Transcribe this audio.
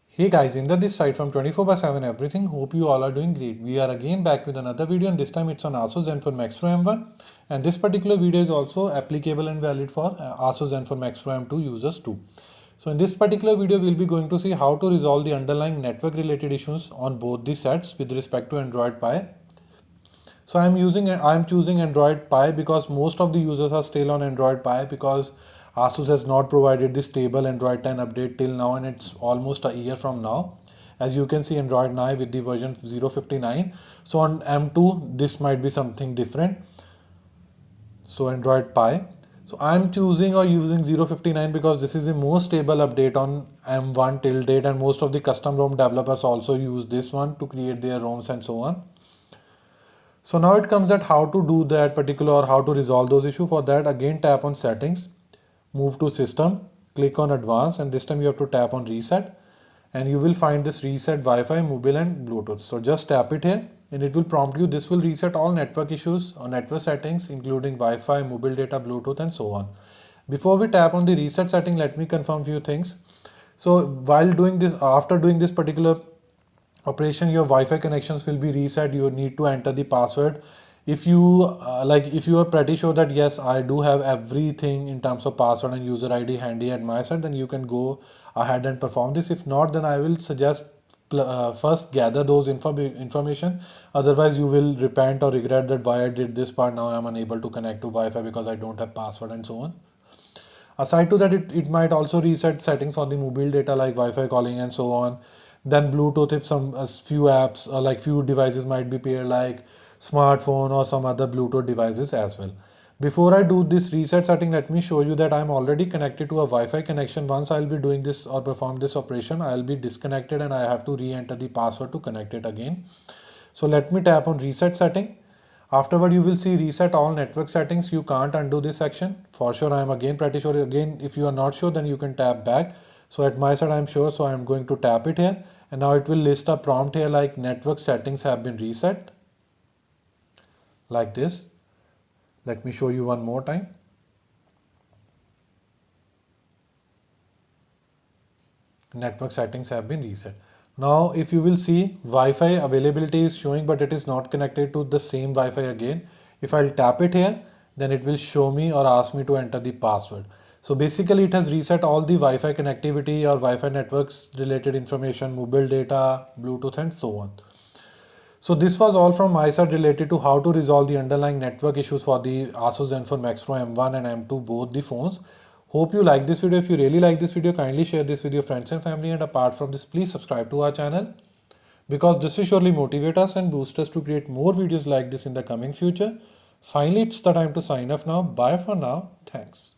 Hey guys, Inder this side from 24/7 Everything. Hope you all are doing great. We are again back with another video, and this time it's on ASUS Zenfone Max Pro M1. And this particular video is also applicable and valid for ASUS Zenfone Max Pro M2 users too. So in this particular video, we'll be going to see how to resolve the underlying network related issues on both the sets with respect to Android Pie. So I'm choosing Android Pie because most of the users are still on Android Pie because ASUS has not provided the stable Android 10 update till now, and it's almost a year from now. As you can see, Android 9 with the version 0.59. So on M2 this might be something different. So Android Pie. So I'm choosing or using 0.59 because this is the most stable update on M1 till date, and most of the custom ROM developers also use this one to create their ROMs and so on. So now it comes at how to do that particular or how to resolve those issues. For that, again tap on settings, move to system, click on advanced, and this time you have to tap on reset, and you will find this reset Wi-Fi, mobile and Bluetooth. So just tap it here and it will prompt you. This will reset all network issues or network settings including Wi-Fi, mobile data, Bluetooth and so on. Before we tap on the reset setting, let me confirm few things. So while doing this, after doing this particular operation, your Wi-Fi connections will be reset. You need to enter the password. If you if you are pretty sure that yes, I do have everything in terms of password and user ID handy at my side, then you can go ahead and perform this. If not, then I will suggest first gather those information. Otherwise you will repent or regret that why I did this part. Now I'm unable to connect to Wi-Fi because I don't have password and so on. Aside to that, it might also reset settings for the mobile data like Wi-Fi calling and so on. Then Bluetooth, if some few apps like few devices might be paired like smartphone or some other Bluetooth devices as well. Before I do this reset setting, let me show you that I'm already connected to a Wi-Fi connection. Once I'll be doing this or perform this operation, I'll be disconnected and I have to re-enter the password to connect it again. So let me tap on reset setting. Afterward, you will see reset all network settings. You can't undo this section. For sure, I am again pretty sure. Again, if you are not sure, then you can tap back. So at my side, I'm sure. So I'm going to tap it here. And now it will list a prompt here like network settings have been reset. Like this. Let me show you one more time. Network settings have been reset. Now if you will see, Wi-Fi availability is showing, but it is not connected to the same Wi-Fi again. If I'll tap it here, then it will show me or ask me to enter the password. So basically it has reset all the Wi-Fi connectivity or Wi-Fi networks related information, mobile data, Bluetooth and so on. So this was all from my side related to how to resolve the underlying network issues for the ASUS Zenfone Max Pro M1 and M2 both the phones. Hope you like this video. If you really like this video, kindly share this with your friends and family, and apart from this, please subscribe to our channel because this will surely motivate us and boost us to create more videos like this in the coming future. Finally, it's the time to sign off now. Bye for now. Thanks.